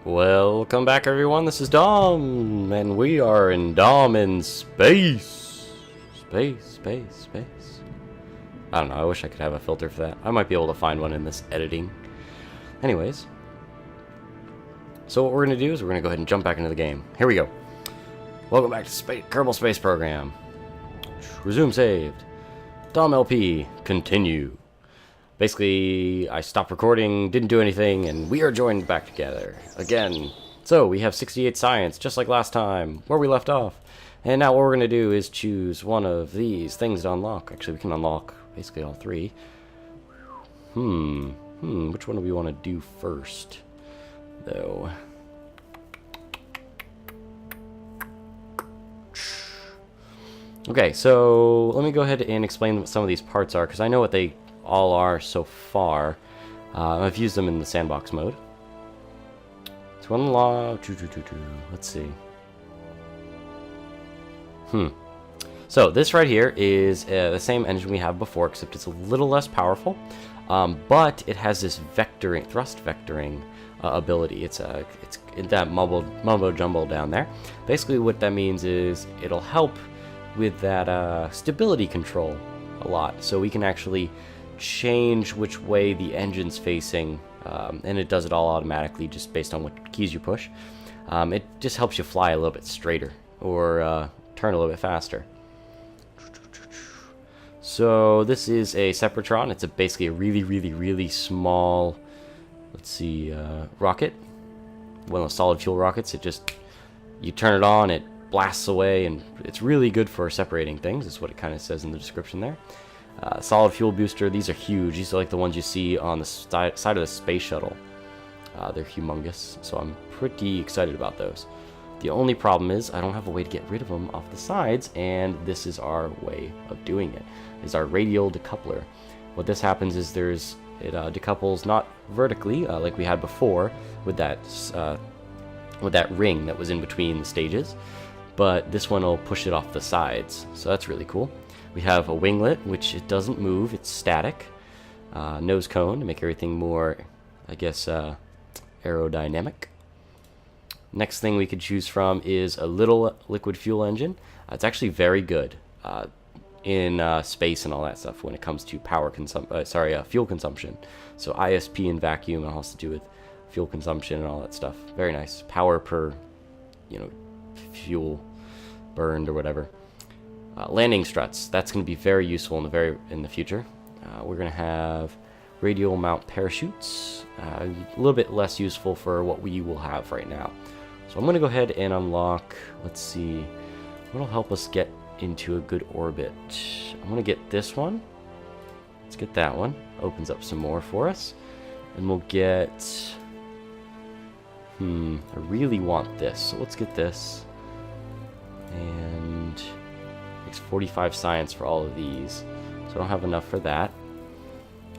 Welcome back, everyone. This is Dom, and we are in Dom in space. Space. I don't know, I wish I could have a filter for that. I might be able to find one in this editing. Anyways. So what we're going to do is we're going to go ahead and jump back into the game. Here we go. Welcome back to Kerbal Space Program. Resume saved. Dom LP. Continue. Basically, I stopped recording, didn't do anything, and we are joined back together again. So, we have 68 science, just like last time, where we left off. And now what we're going to do is choose one of these things to unlock. Actually, we can unlock basically all three. Which one do we want to do first, though? Okay, so let me go ahead and explain what some of these parts are, because I know what they all are so far. I've used them in the sandbox mode. To unlock, let's see. So this right here is the same engine we have before, except it's a little less powerful. But it has this vectoring, thrust vectoring ability. It's in that mumbo jumbo down there. Basically, what that means is it'll help with that stability control a lot, so we can actually change which way the engine's facing, and it does it all automatically just based on what keys you push. It just helps you fly a little bit straighter or turn a little bit faster. So this is a Separatron. It's basically a really small, let's see, rocket. One of those solid fuel rockets. It just, you turn it on, it blasts away, and it's really good for separating things. That's what it kind of says in the description there. Solid fuel booster, these are huge. These are like the ones you see on the side of the space shuttle. They're humongous, so I'm pretty excited about those. The only problem is I don't have a way to get rid of them off the sides, and this is our way of doing it. It's our radial decoupler. What this happens is it decouples not vertically like we had before with that ring that was in between the stages, but this one will push it off the sides, so that's really cool. We have a winglet, which it doesn't move, it's static. Nose cone to make everything more, I guess, aerodynamic. Next thing we could choose from is a little liquid fuel engine. It's actually very good in space and all that stuff when it comes to fuel consumption. So ISP and vacuum, it has to do with fuel consumption and all that stuff. Very nice. Power per, fuel burned or whatever. Landing struts, that's going to be very useful in the future. We're going to have radial mount parachutes, a little bit less useful for what we will have right now. So I'm going to go ahead and unlock, let's see, what'll help us get into a good orbit. I'm going to get this one. Let's get that one. Opens up some more for us. And we'll get, I really want this, so let's get this. And 45 science for all of these, so I don't have enough for that.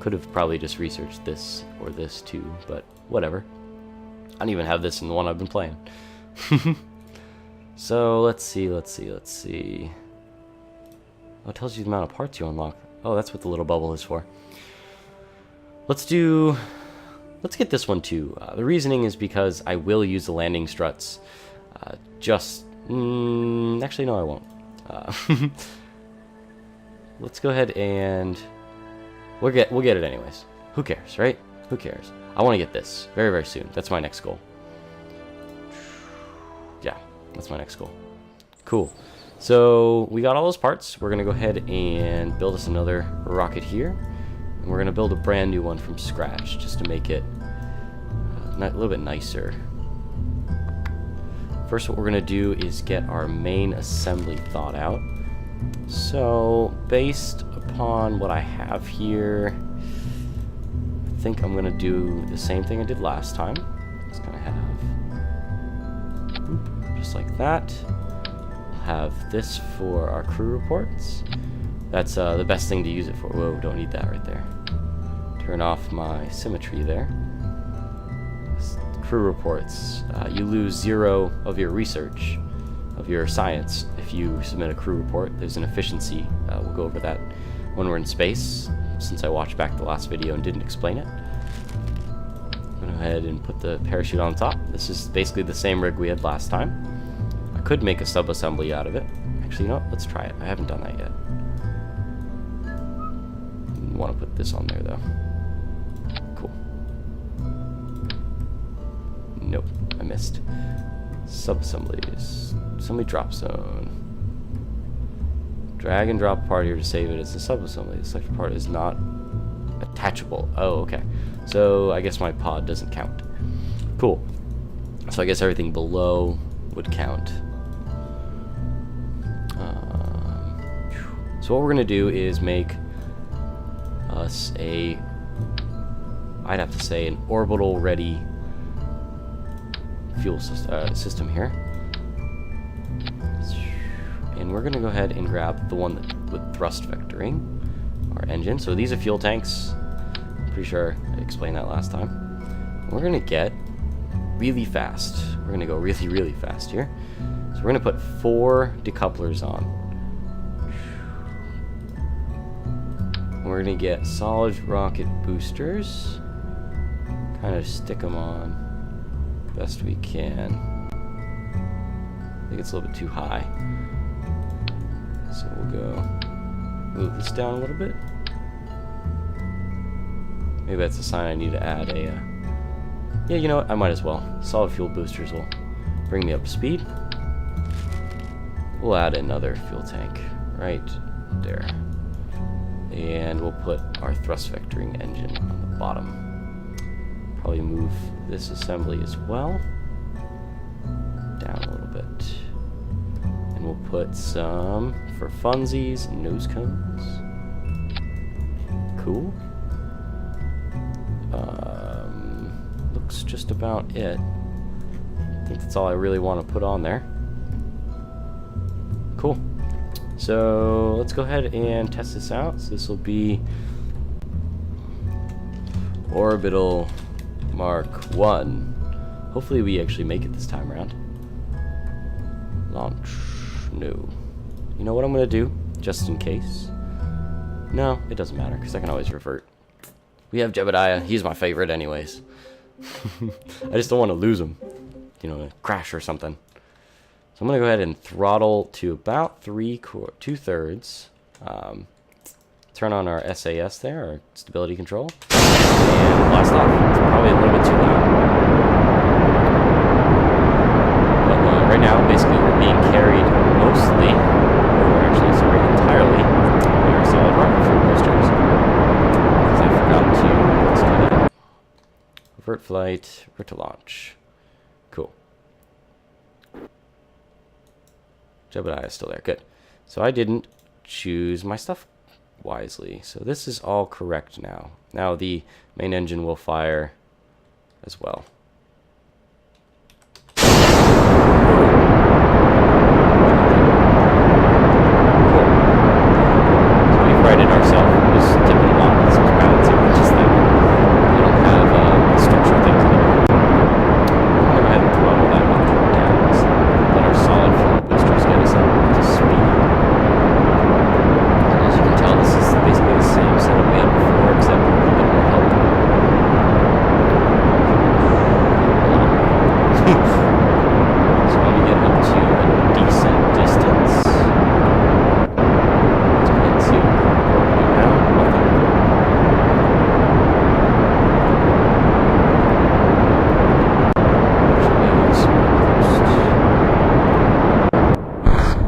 Could have probably just researched this or this too, but whatever. I don't even have this in the one I've been playing. So let's see. Oh, it tells you the amount of parts you unlock. Oh, that's what the little bubble is for. Let's get this one too. The reasoning is because I will use the landing struts. Actually, no, I won't. Let's go ahead and we'll get it anyways. Who cares, right? Who cares? I want to get this very soon. That's my next goal. Yeah, that's my next goal. Cool. So we got all those parts. We're gonna go ahead and build us another rocket here, and we're gonna build a brand new one from scratch just to make it a little bit nicer. First, what we're going to do is get our main assembly thought out. So, based upon what I have here, I think I'm going to do the same thing I did last time. Just going to have, just like that. We'll have this for our crew reports. That's the best thing to use it for. Whoa, don't need that right there. Turn off my symmetry there. Crew reports. You lose 0 of your research, of your science, if you submit a crew report. There's an efficiency. We'll go over that when we're in space, since I watched back the last video and didn't explain it. I'm going ahead and put the parachute on top. This is basically the same rig we had last time. I could make a sub-assembly out of it. Actually, you know what? Let's try it. I haven't done that yet. I want to put this on there, though. Cool. Nope, I missed. Sub-assemblies. Assembly drop zone. Drag and drop part here to save it. It's a sub-assembly. The selected part is not attachable. Oh, okay. So I guess my pod doesn't count. Cool. So I guess everything below would count. So what we're going to do is make us a, I'd have to say, an orbital ready fuel system here. And we're going to go ahead and grab the one with thrust vectoring, our engine. So these are fuel tanks. Pretty sure I explained that last time. We're going to get really fast. We're going to go really, really fast here. So we're going to put 4 decouplers on. We're going to get solid rocket boosters. Kind of stick them on best we can. I think it's a little bit too high. So we'll go move this down a little bit. Maybe that's a sign I need to add a... yeah, you know what? I might as well. Solid fuel boosters will bring me up to speed. We'll add another fuel tank right there. And we'll put our thrust vectoring engine on the bottom. Probably move this assembly as well. Down a little bit. And we'll put some, for funsies, nose cones. Cool. Looks just about it. I think that's all I really want to put on there. Cool. So let's go ahead and test this out. So this will be Orbital Mark 1. Hopefully we actually make it this time around. Launch. No. You know what I'm going to do? Just in case. No, it doesn't matter, because I can always revert. We have Jebediah. He's my favorite anyways. I just don't want to lose him. You know, crash or something. So I'm going to go ahead and throttle to about 2/3. Turn on our SAS there, our stability control. And blast off. It's probably a little bit too loud. But right now, basically, we're being carried mostly, or actually, sorry, entirely, by our solid rocket fuel boosters. Because I forgot to, let's do that. Revert flight, revert to launch. Cool. Jebediah is still there. Good. So I didn't choose my stuff wisely. So this is all correct now. Now the main engine will fire as well. Cool. So we've righted ourselves. We're just tipping along. This was balancing just that. We don't have structural things anymore. I'm going to go ahead and throttle that one down. So let our solid fuel boosters get us up to speed. And as you can tell, this is basically the same setup we had before, except a little bit more help. So when we get up to a decent distance, let's go ahead and see what we're doing now. Nothing.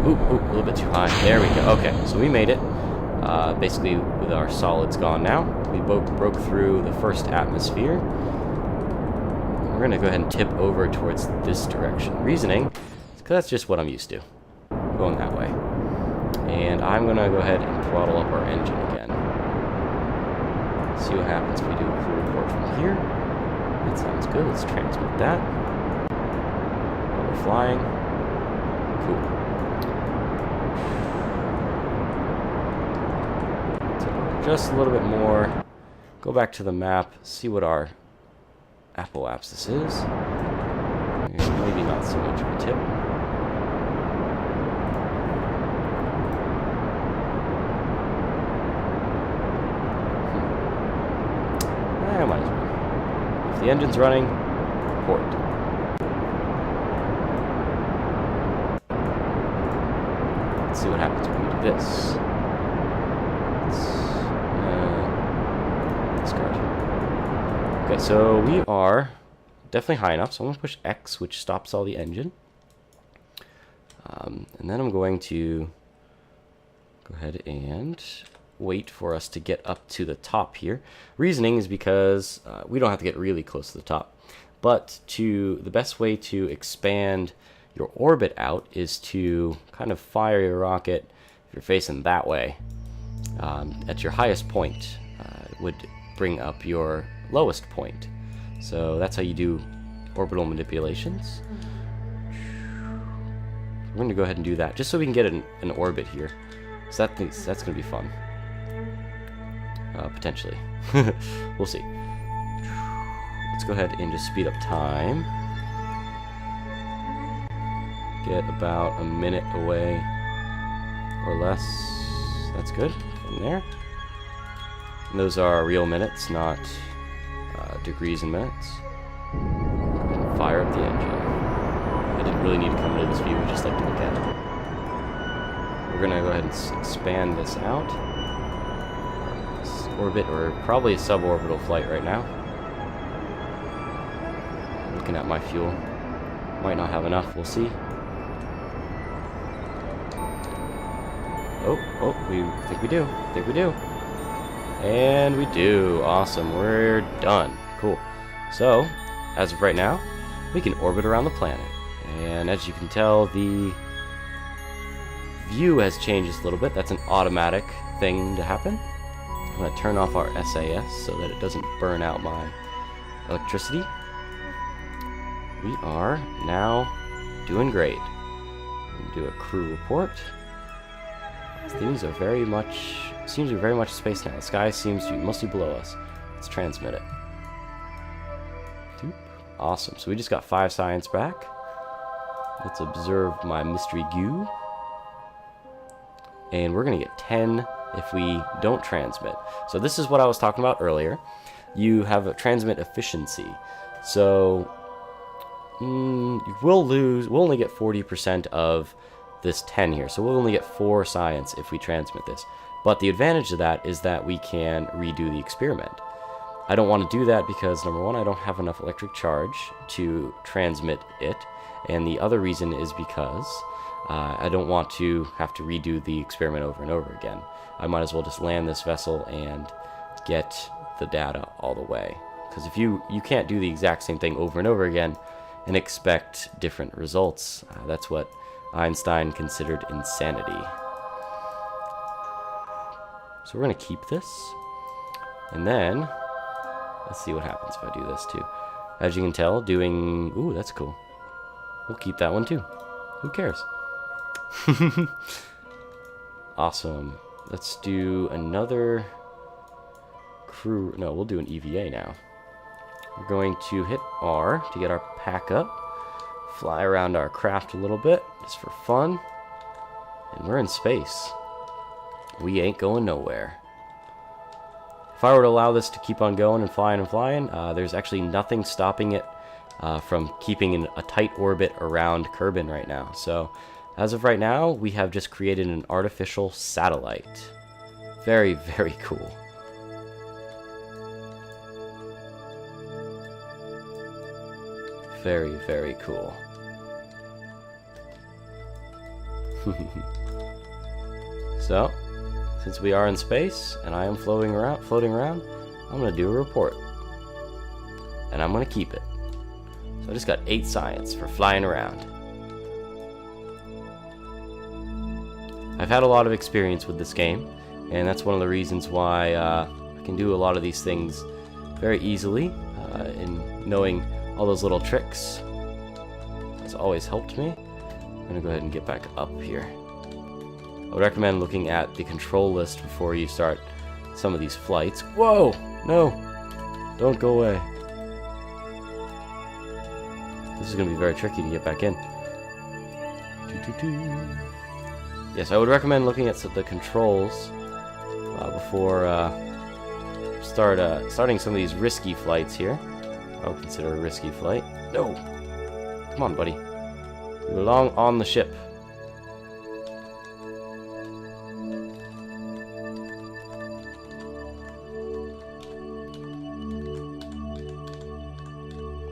Ooh, a little bit too high. There we go. Okay, so we made it. Basically, with our solids gone now, we broke through the first atmosphere. We're going to go ahead and tip over towards this direction. Reasoning, because that's just what I'm used to. Going that way. And I'm going to go ahead and throttle up our engine again. See what happens if we do a crew report from here. That sounds good. Let's transmit that. While we're flying. Cool. Just a little bit more. Go back to the map, see what our Apple apps this is. Maybe not so much of a tip. I might as well. If the engine's running, report. Let's see what happens when we do this. Discard. Okay, so we are definitely high enough, so I'm going to push X, which stops all the engine. And then I'm going to go ahead and wait for us to get up to the top here. Reasoning is because we don't have to get really close to the top, but the best way to expand your orbit out is to kind of fire your rocket if you're facing that way. At your highest point would bring up your lowest point. So that's how you do orbital manipulations. We're going to go ahead and do that just so we can get an orbit here. So that's going to be fun. Potentially. We'll see. Let's go ahead and just speed up time. Get about a minute away or less. That's good. From there. And those are real minutes, not degrees and minutes. Fire up the engine. I didn't really need to come into this view, I just like to look at it. We're going to go ahead and expand this out. This orbit, or probably a suborbital flight right now. Looking at my fuel. Might not have enough, we'll see. Oh, we think we do. And we do. Awesome, we're done. Cool. So, as of right now, we can orbit around the planet. And as you can tell, the view has changed just a little bit. That's an automatic thing to happen. I'm going to turn off our SAS so that it doesn't burn out my electricity. We are now doing great. Do a crew report. Things are very much, seems to be very much space now. The sky seems to be mostly below us. Let's transmit it. Awesome. So we just got 5 science back. Let's observe my mystery goo. And we're going to get 10 if we don't transmit. So this is what I was talking about earlier. You have a transmit efficiency. So we'll only get 40% of this 10 here. So we'll only get 4 science if we transmit this. But the advantage of that is that we can redo the experiment. I don't want to do that because, number one, I don't have enough electric charge to transmit it. And the other reason is because I don't want to have to redo the experiment over and over again. I might as well just land this vessel and get the data all the way. Because if you can't do the exact same thing over and over again and expect different results. That's what Einstein considered insanity. So we're going to keep this. And then, let's see what happens if I do this too. As you can tell, doing... Ooh, that's cool. We'll keep that one too. Who cares? Awesome. Let's do another crew... No, we'll do an EVA now. We're going to hit R to get our pack up. Fly around our craft a little bit, just for fun. And we're in space. We ain't going nowhere. If I were to allow this to keep on going and flying, there's actually nothing stopping it from keeping in a tight orbit around Kerbin right now. So, as of right now, we have just created an artificial satellite. Very, very cool. Very, very cool. So, since we are in space and I am floating around, I'm going to do a report. And I'm going to keep it. So I just got 8 science for flying around. I've had a lot of experience with this game, and that's one of the reasons why I can do a lot of these things very easily, in knowing all those little tricks. That's always helped me. I'm going to go ahead and get back up here. I would recommend looking at the control list before you start some of these flights. Whoa! No! Don't go away. This is going to be very tricky to get back in. Yes, I would recommend looking at the controls before starting some of these risky flights here. I would consider a risky flight. No! Come on, buddy. You belong on the ship.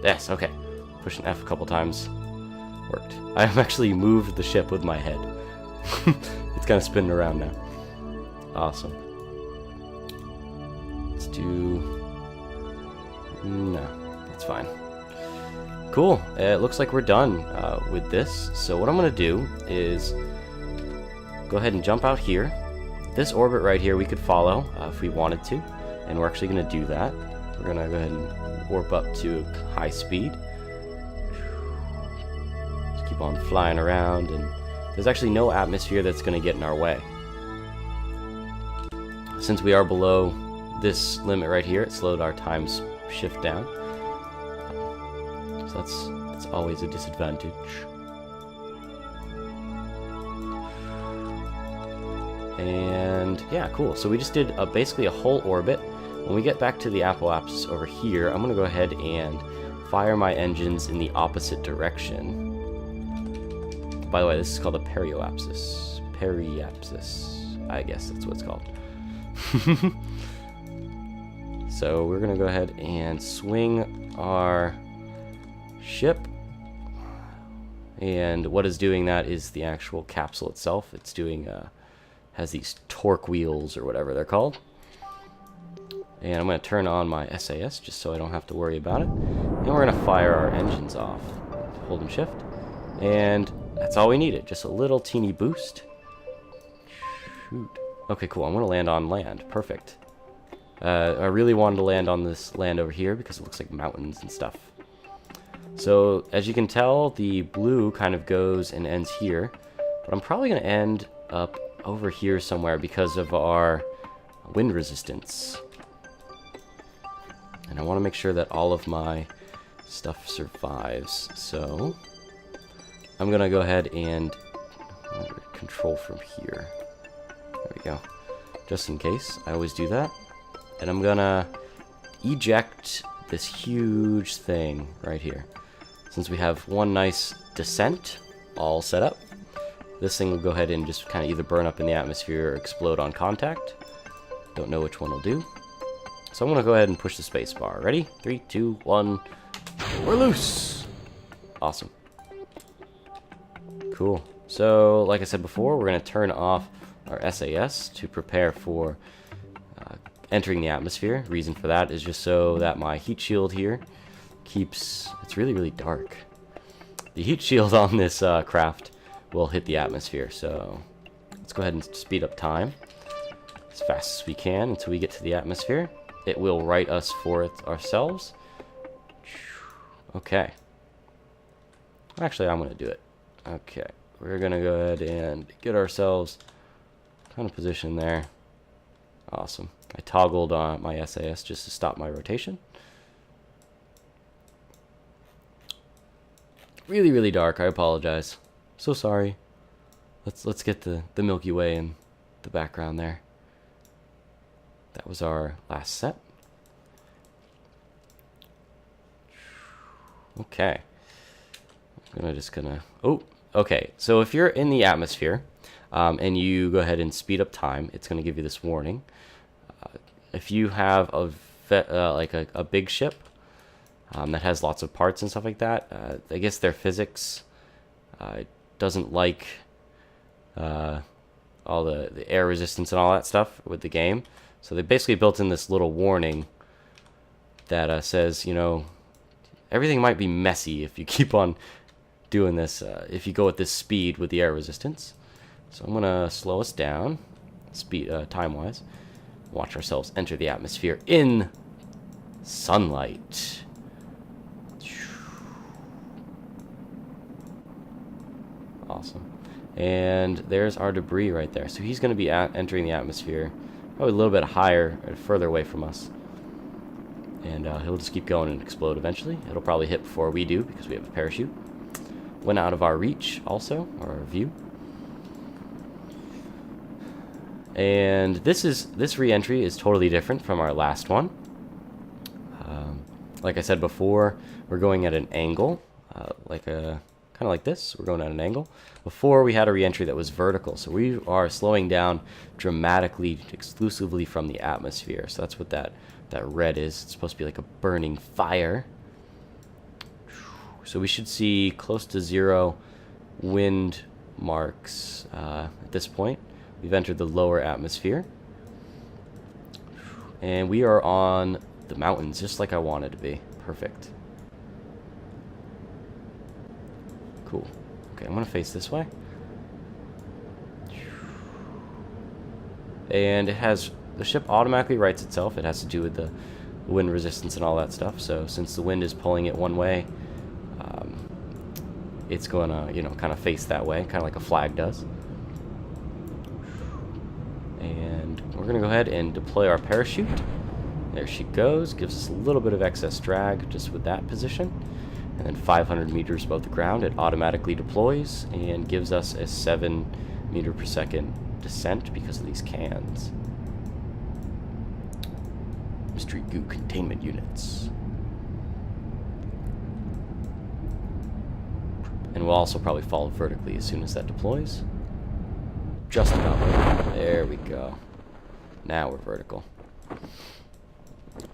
Yes, okay. Pushing F a couple times. Worked. I have actually moved the ship with my head. It's kind of spinning around now. Awesome. Let's do... No, that's fine. Cool. It looks like we're done with this. So what I'm going to do is go ahead and jump out here. This orbit right here we could follow if we wanted to. And we're actually going to do that. We're going to go ahead and warp up to high speed. Just keep on flying around. And there's actually no atmosphere that's going to get in our way. Since we are below this limit right here, it slowed our time shift down. So that's always a disadvantage. And yeah, cool. So we just did basically a whole orbit. When we get back to the apoapsis over here, I'm going to go ahead and fire my engines in the opposite direction. By the way, this is called a perioapsis. Periapsis. I guess that's what it's called. So we're going to go ahead and swing our ship. And what is doing that is the actual capsule itself. It's doing, has these torque wheels or whatever they're called. And I'm going to turn on my SAS just so I don't have to worry about it. And we're going to fire our engines off. Hold and shift. And that's all we needed. Just a little teeny boost. Shoot. Okay, cool. I'm going to land on land. Perfect. I really wanted to land on this land over here because it looks like mountains and stuff. So, as you can tell, the blue kind of goes and ends here. But I'm probably going to end up over here somewhere because of our wind resistance. And I want to make sure that all of my stuff survives. So, I'm going to go ahead and control from here. There we go. Just in case. I always do that. And I'm going to eject this huge thing right here. Since we have one nice descent all set up, this thing will go ahead and just kind of either burn up in the atmosphere or explode on contact. Don't know which one will do. So I'm going to go ahead and push the space bar. Ready? 3, 2, 1. We're loose! Awesome. Cool. So, like I said before, we're going to turn off our SAS to prepare for entering the atmosphere. Reason for that is just so that my heat shield here keeps... It's really, really dark. The heat shield on this craft will hit the atmosphere. So, let's go ahead and speed up time as fast as we can until we get to the atmosphere. It will right us for it ourselves. Okay. Actually, I'm going to do it. Okay. We're going to go ahead and get ourselves kind of positioned there. Awesome. I toggled on my SAS just to stop my rotation. Really, really dark. I apologize. So sorry. Let's get the Milky Way in the background there. That was our last set. Okay. I'm just gonna... Oh, okay. So if you're in the atmosphere and you go ahead and speed up time, it's going to give you this warning. If you have a big ship that has lots of parts and stuff like that, I guess their physics doesn't like all the air resistance and all that stuff with the game. So they basically built in this little warning that says, you know, everything might be messy if you keep on doing this, if you go at this speed with the air resistance. So I'm going to slow us down, time-wise. Watch ourselves enter the atmosphere in sunlight. Awesome. And there's our debris right there. So he's going to be entering the atmosphere probably a little bit higher or further away from us. And he'll just keep going and explode eventually. It'll probably hit before we do because we have a parachute. Went out of our reach also, or our view. And this re-entry is totally different from our last one. Like I said before, we're going at an angle, kind of like this. We're going at an angle. Before, we had a reentry that was vertical, so we are slowing down dramatically, exclusively from the atmosphere. So that's what that red is. It's supposed to be like a burning fire. So we should see close to 0 wind marks at this point. We've entered the lower atmosphere. And we are on the mountains, just like I wanted to be. Perfect. Cool. Okay, I'm going to face this way. And the ship automatically rights itself. It has to do with the wind resistance and all that stuff. So since the wind is pulling it one way, it's going to, kind of face that way, kind of like a flag does. And we're going to go ahead and deploy our parachute. There she goes. Gives us a little bit of excess drag just with that position. And then 500 meters above the ground, it automatically deploys and gives us a 7 meter per second descent because of these cans. Mystery goo containment units. And we'll also probably fall vertically as soon as that deploys. Just about right. There we go. Now we're vertical.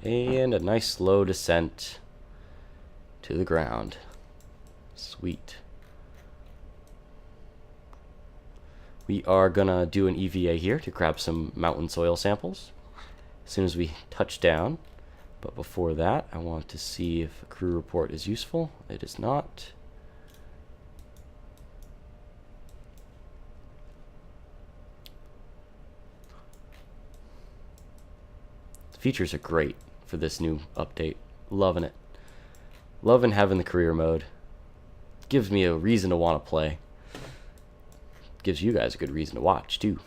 And a nice slow descent to the ground. Sweet. We are gonna do an EVA here to grab some mountain soil samples as soon as we touch down. But before that, I want to see if a crew report is useful. It is not. Features are great for this new update. Loving it. Loving having the career mode. Gives me a reason to want to play. Gives you guys a good reason to watch, too.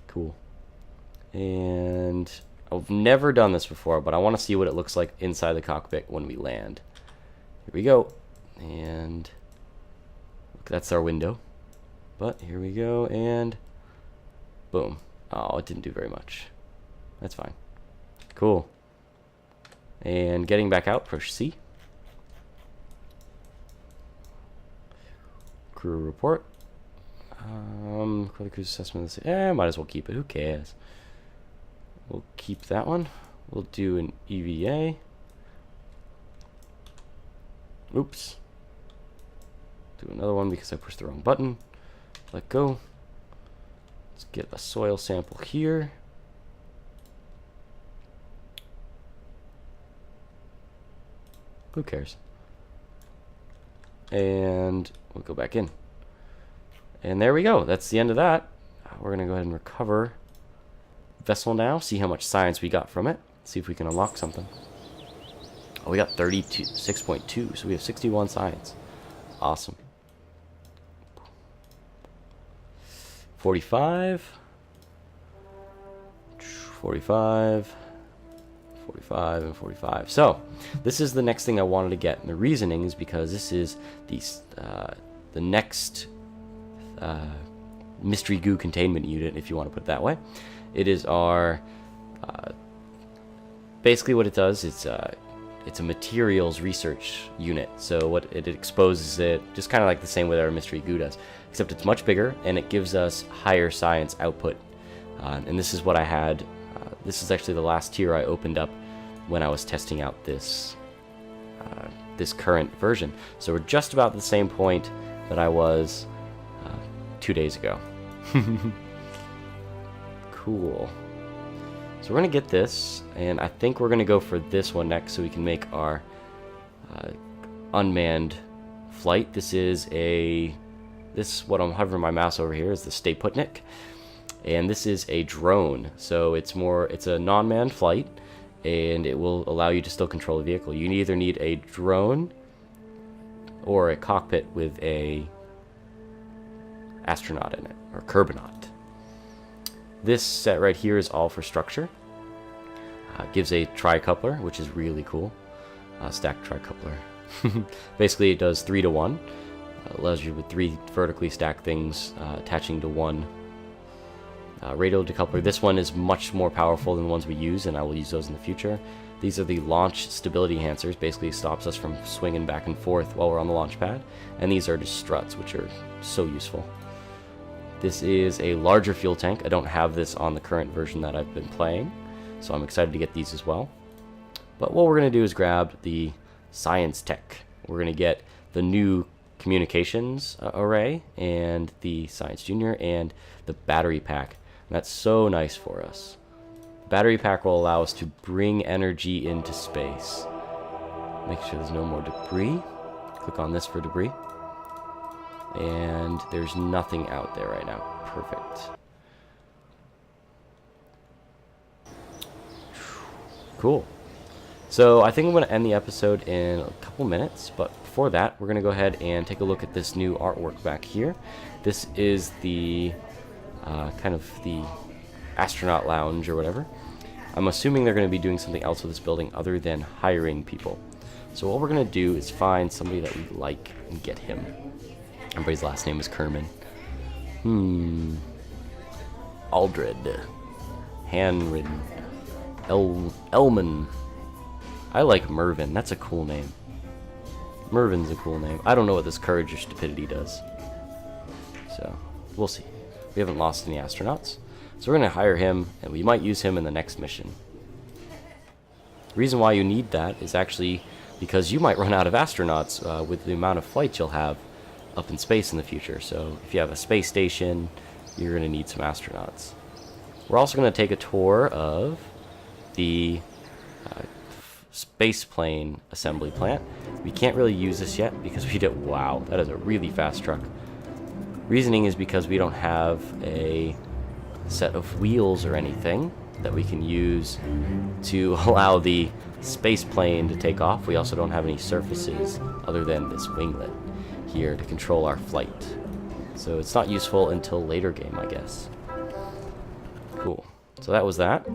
Cool. And I've never done this before, but I want to see what it looks like inside the cockpit when we land. Here we go. And that's our window. But here we go, and boom. Oh, it didn't do very much. That's fine. Cool. And getting back out, push C. Crew report. Cruise assessment. Might as well keep it. Who cares? We'll keep that one. We'll do an EVA. Oops. Do another one because I pushed the wrong button. Let go. Let's get a soil sample here. Who cares? And we'll go back in. And there we go. That's the end of that. We're going to go ahead and recover vessel now. See how much science we got from it. See if we can unlock something. Oh, we got 36.2. So we have 61 science. Awesome. 45. 45. 45 and 45. So this is the next thing I wanted to get, and the reasoning is because this is the next mystery goo containment unit, if you want to put it that way. It is our basically what it does. It's a materials research unit. So what it exposes it just kind of like the same way that our mystery goo does, except it's much bigger and it gives us higher science output. And this is what I had. This is actually the last tier I opened up when I was testing out this this current version. So we're just about the same point that I was 2 days ago. Cool. So we're going to get this, and I think we're going to go for this one next so we can make our unmanned flight. This is what I'm hovering my mouse over here is the Staputnik. And this is a drone, so it's a non-manned flight, and it will allow you to still control the vehicle. You either need a drone or a cockpit with a astronaut in it, or Kerbonaut. This set right here is all for structure. Gives a tri-coupler, which is really cool. Stacked tri-coupler. Basically, it does 3 to 1. Allows you with 3 vertically stacked things attaching to one radial decoupler. This one is much more powerful than the ones we use, and I will use those in the future. These are the launch stability enhancers, basically stops us from swinging back and forth while we're on the launch pad. And these are just struts, which are so useful. This is a larger fuel tank. I don't have this on the current version that I've been playing, so I'm excited to get these as well. But what we're going to do is grab the science tech. We're going to get the new communications array and the science junior and the battery pack. And that's so nice for us. The battery pack will allow us to bring energy into space. Make sure there's no more debris. Click on this for debris. And there's nothing out there right now. Perfect. Cool. So I think I'm going to end the episode in a couple minutes, but before that, we're going to go ahead and take a look at this new artwork back here. This is the kind of the astronaut lounge or whatever. I'm assuming they're going to be doing something else with this building other than hiring people. So what we're going to do is find somebody that we like and get him. Everybody's last name is Kerman. Aldred. Hanrid. Elman. I like Mervin. That's a cool name. Mervin's a cool name. I don't know what this courage or stupidity does. So, we'll see. We haven't lost any astronauts. So we're going to hire him, and we might use him in the next mission. The reason why you need that is actually because you might run out of astronauts with the amount of flights you'll have up in space in the future. So if you have a space station, you're going to need some astronauts. We're also going to take a tour of the space plane assembly plant. We can't really use this yet because we did. Wow, that is a really fast truck. Reasoning is because we don't have a set of wheels or anything that we can use to allow the space plane to take off. We also don't have any surfaces other than this winglet here to control our flight. So it's not useful until later game, I guess. Cool. So that was that.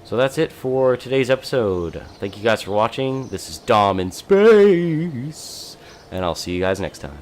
So that's it for today's episode. Thank you guys for watching. This is Dom in Space, and I'll see you guys next time.